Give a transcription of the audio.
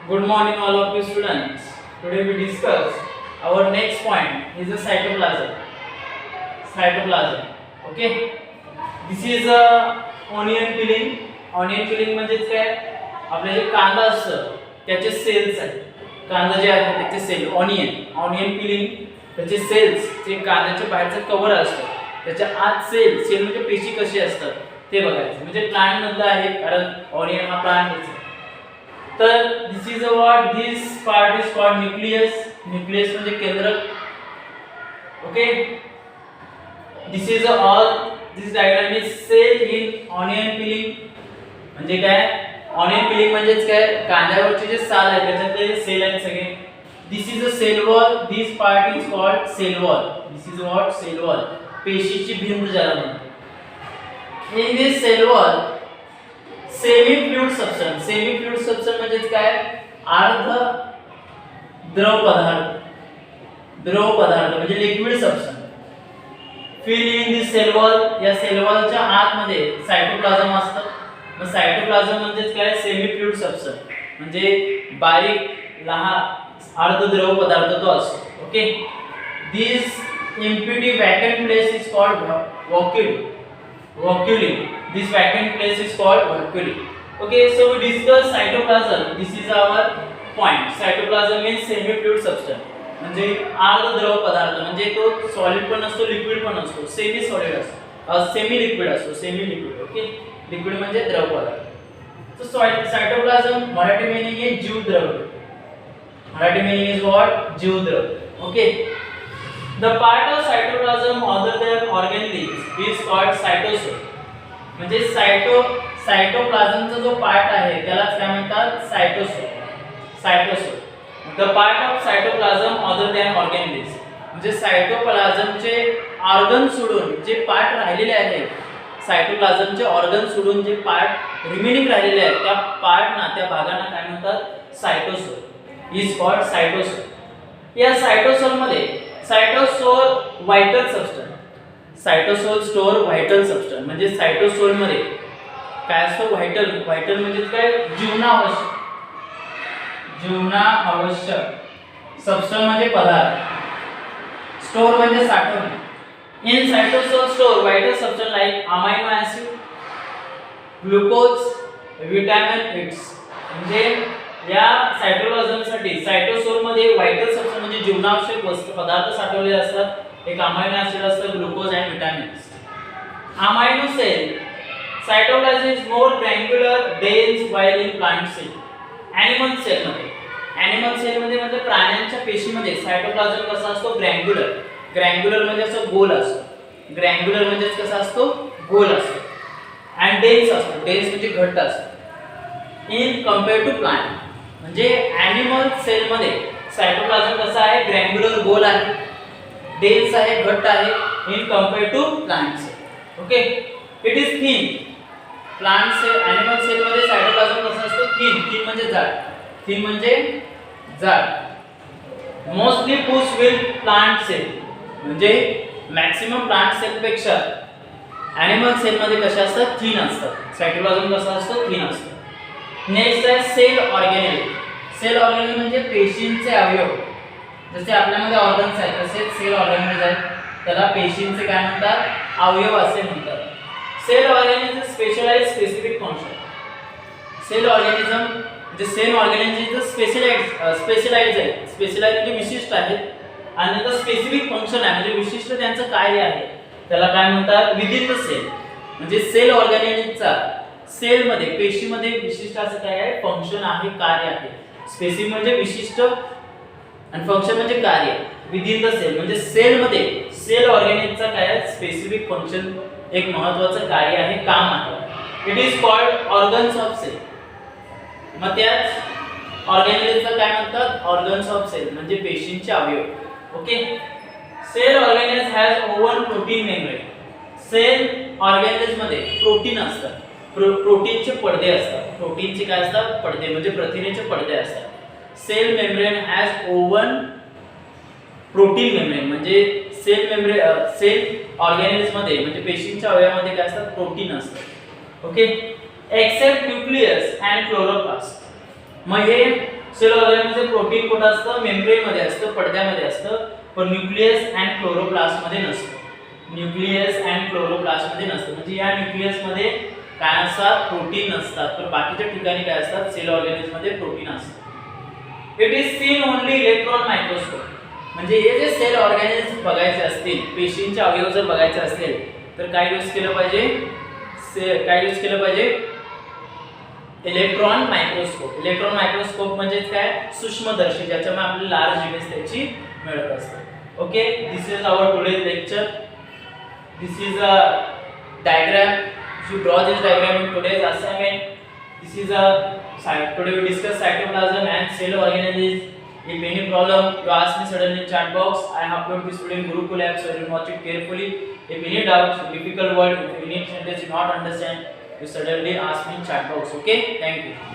Good morning, all of you students. Today we discuss our next point is the cytoplasm. Cytoplasm. Okay. This is a onion peeling. Onion peeling म्हणजे काय? आपले जे कांदा असतं त्याचे cells आहेत. कांदा जे आहे त्याचे सेल ऑनियन peeling त्याचे सेल्स जे कांद्याच्या बाहेरचं कव्हर असतं त्याच्या आत सेल म्हणजे पेशी कशी असतात ते बघायचं. म्हणजे प्लांट मधलं आहे कारण ऑनियन हा प्लांट आहे. तर this is this part is called nucleus म्हणजे केंद्रक. Okay. This diagram is cell in onion peeling. म्हणजे काय? ऑनियन पिलिंग म्हणजेच काय? कांद्यावरचे जे साल आहेत त्याच्यातले सेल आहेत सगळे. This is a cell wall. This part is called cell wall. This is cell wall. पेशीची भिंत ज्याला म्हणतात. In this cell wall semi fluid substance म्हणजे काय? अर्ध द्रव पदार्थ म्हणजे liquid substance fill in this cell wall. या सेल वॉलच्या आतमध्ये सायटोप्लाझम असतं. मग सायटोप्लाझम म्हणजे काय? सेमी फ्लुइड सबस्टन्स म्हणजे बारीक लहान अर्धद्रव पदार्थ तो असतो. Okay. This empty vacant place is called vacuole. This vacant place is called vacuole. Okay, so we discuss cytoplasm. This is our point. Cytoplasm means semi-fluid substance. म्हणजे अर्धद्रव पदार्थ म्हणजे तो सॉलिड पण असतो लिक्विड पण असतो. सेमी सॉलिड असतो semi liquid असतो. Semi liquid. ओके. लिक्विड म्हणजे द्रव पदार्थ. So cytoplasm मराठी मीनिंग आहे जीवद्रव. Marathi meaning is what? जीवद्रव. Okay. The part of cytoplasm other than organelles is called cytosol. म्हणजे सायटोप्लाझमचा जो पार्ट आहे त्यालाच काय म्हणतात? सायटोसोल. The part of cytoplasm other than organelles म्हणजे सायटोप्लाझमचे ऑर्गन सोडून जे पार्ट राहिलेले आहेत, सायटोप्लाझमचे ऑर्गन सोडून जे पार्ट रिमेनिंग राहिलेले आहेत त्या भागांना काय म्हणतात? सायटोसोल. Is called cytosol. या सायटोसोल मध्ये cytosol vital substance. Cytosol store vital substance म्हणजे सायटोसोल मध्ये काय असतं? व्हायटल म्हणजे काय? जीवनावश्यक सबस्टन्स म्हणजे पदार्थ. स्टोअर म्हणजे साठवणे. In cytosol store vital substance like amino acid, glucose, vitamin एक्स. म्हणजे या सायटोप्लाझमसाठी सायटोसोल मध्ये व्हायटल सबस्टन्स म्हणजे जीवनावश्यक पदार्थ साठवलेले असतात. एक अमायनो ऍसिड असतं, ग्लुकोज आणि vitamins. Amino cell cytoplasm is more granular dense while in plant cell. Animal cell म्हणजे प्राण्यांच्या पेशीमध्ये सायटोप्लाझम कसा असतो? ग्रॅन्युलर म्हणजे असं गोल असतो. ग्रॅन्युलर म्हणजे कसा असतो? गोल असतो. आणि डेन्स असतो. डेन्स म्हणजे घट्ट असतो. इन कंपेअर टू प्लांट म्हणजे ॲनिमल सेल मध्ये सायटोप्लाझम कसा आहे? ग्रॅन्युलर गोल आहे, डेन्स आहे, घट्ट आहे. In compare to plant cell. Okay. It is thin. Plant cell animal cell मध्ये सायटोप्लाझम कसा असतो? थिन म्हणजे जाड. Mostly push with plant cell म्हणजे मॅक्सिमम प्लांट सेल पेक्षा ॲनिमल सेल मध्ये कशा असतात? थिन असतात. सायटोप्लाझम कसा असतो? थिन असतो. नेक्स्ट आहे सेल ऑर्गेनेल. सेल ऑर्गेनेल म्हणजे पेशींचे अवयव. जसे आपल्यामध्ये ऑर्गन्स आहेत तसेच सेल ऑर्गेनेल्स आहेत. त्याला पेशींचे काय म्हणतात? अवयव असे म्हणतात. Cell organelle is specialised specific function. Cell organelles is specialised आहे. स्पेशलाइज्ड म्हणजे विशिष्ट आहेत आणि त्याचं स्पेसिफिक फंक्शन आहे म्हणजे विशिष्ट त्यांचं कार्य आहे. त्याला काय म्हणतात? Within the cell. म्हणजे सेल ऑर्गेनेलचा सेल मध्ये पेशीमध्ये विशिष्ट असं काय आहे? फंक्शन आहे, कार्य आहे. स्पेसिफिक म्हणजे विशिष्ट आणि फंक्शन म्हणजे कार्य. विदिन द सेल म्हणजे सेल मध्ये सेल ऑर्गेनेलचा काय आहे? स्पेसिफिक फंक्शन, एक महत्त्वाचं कार्य आहे, काम आहे. It is called organs of cell. मग त्याच ऑर्गेनेलचा काय म्हणतात? ऑर्गन्स ऑफ सेल म्हणजे पेशींचे अवयव. Okay. Cell organelles has own protein membrane. Cell organelles मध्ये प्रोटीन असतात. प्रोटीनचे पडदे असतात. प्रोटीनचे काय असतात? पडदे म्हणजे प्रथिनेचे पडदे असतात. Cell membrane has own protein membrane म्हणजे सेल ऑर्गेनेल्स मध्ये म्हणजे पेशींच्या अवयवामध्ये काय असतात? प्रोटीन असतात. Okay. Except nucleus and chloroplast. मग हे सेल ऑर्गॅनिझम मध्ये प्रोटीन कुठं असतं, मेम्ब्रेन मध्ये असतं, पडद्यामध्ये असतं, पण न्यूक्लियस अँड क्लोरोप्लास्ट मध्ये नसतं. न्यूक्लियस अँड क्लोरोप्लास्ट मध्ये नसतं. म्हणजे या न्यूक्लियस मध्ये काय असतात, प्रोटीन नसतात, तर बाकीच्या ठिकाणी काय असतात, सेल ऑर्गॅनिझम मध्ये प्रोटीन असतात. It is seen only electron microscope. म्हणजे हे जे सेल ऑर्गॅनिझम बघायचे असतील, पेशींचे अवयव जर बघायचे असतील तर काय यूज केलं पाहिजे, काय यूज केलं पाहिजे, इलेक्ट्रॉन मायक्रोस्कोप. इलेक्ट्रॉन मायक्रोस्कोप म्हणजे काय, सूक्ष्मदर्शी, ज्याच्यामुळे आपल्याला लार्ज इमेज त्याची मिळत असते. Okay, this is our today's lecture. This is a diagram. You draw this diagram in today's assignment. This is a today we discuss cytoplasm and cell organisms. If any problem you ask me suddenly in chat box. I have uploaded this video in Gurukul app, so you watch it carefully. If any doubts, difficult word, if any sentence you not understand, you suddenly ask me in chat box. Okay, thank you.